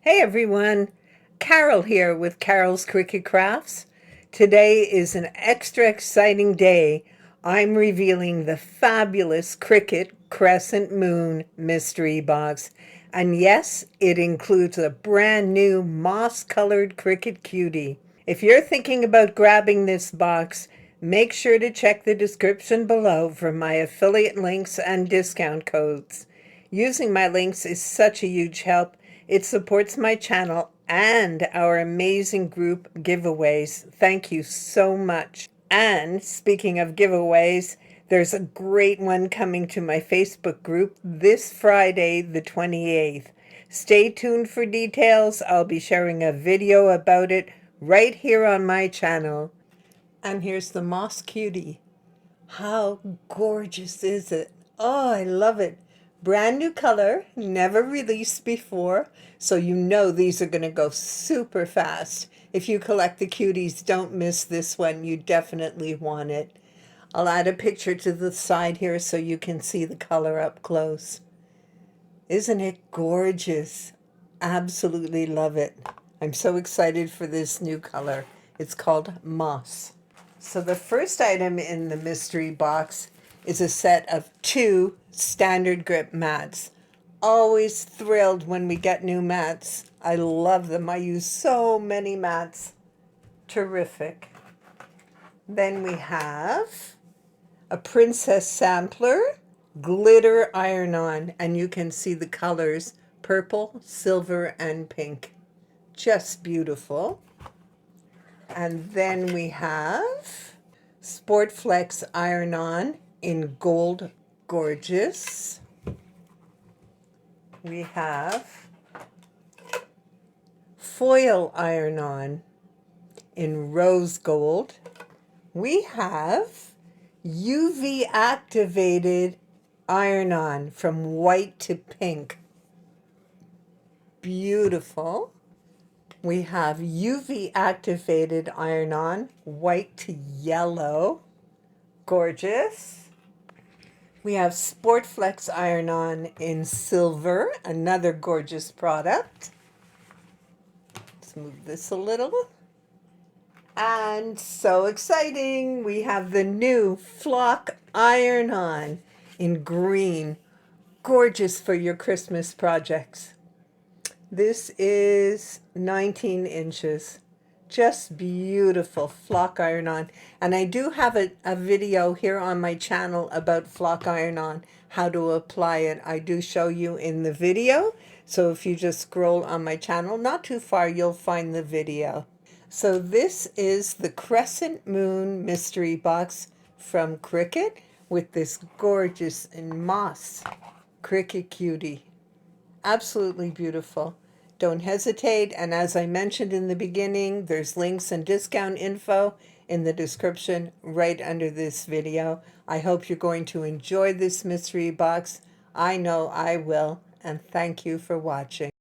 Hey everyone, Carol here with Carol's Cricut Crafts. Today is an extra exciting day. I'm revealing the fabulous Cricut Crescent Moon mystery box. And yes, it includes a brand new moss-colored Cricut Cutie. If you're thinking about grabbing this box, make sure to check the description below for my affiliate links and discount codes. Using my links is such a huge help. It supports my channel and our amazing group giveaways. Thank you so much. And speaking of giveaways, there's a great one coming to my Facebook group this Friday, the 28th. Stay tuned for details. I'll be sharing a video about it right here on my channel. And here's the Moss Cutie. How gorgeous is it? Oh, I love it. Brand new color, never released before, so you know these are going to go super fast. If you collect the cuties, don't miss this one. You definitely want it. I'll add a picture to the side here so you can see the color up close. Isn't it gorgeous? Absolutely love it. I'm so excited for this new color. It's called Moss. So the first item in the mystery box is a set of 2 standard grip mats. Always thrilled when we get new mats. I love them. I use so many mats. Terrific. Then we have a Princess Sampler glitter iron-on, and you can see the colors purple, silver, and pink. Just beautiful. And then we have Sport Flex iron-on in Gold Gorgeous. We have foil iron-on in Rose Gold. We have UV activated iron-on from white to pink. Beautiful. We have UV activated iron-on, white to yellow. Gorgeous. We have Sport Flex iron-on in silver, another gorgeous product. Let's move this a little. And so exciting, we have the new Flock iron-on in green. Gorgeous for your Christmas projects. This is 19 inches. Just beautiful flock iron-on. And I do have a video here on my channel about flock iron-on, how to apply it. I do show you in the video. So if you just scroll on my channel, not too far, you'll find the video. So this is the Crescent Moon mystery box from Cricut with this gorgeous moss Cricut Cutie. Absolutely beautiful. Don't hesitate, and as I mentioned in the beginning, there's links and discount info in the description right under this video. I hope you're going to enjoy this mystery box. I know I will, and thank you for watching.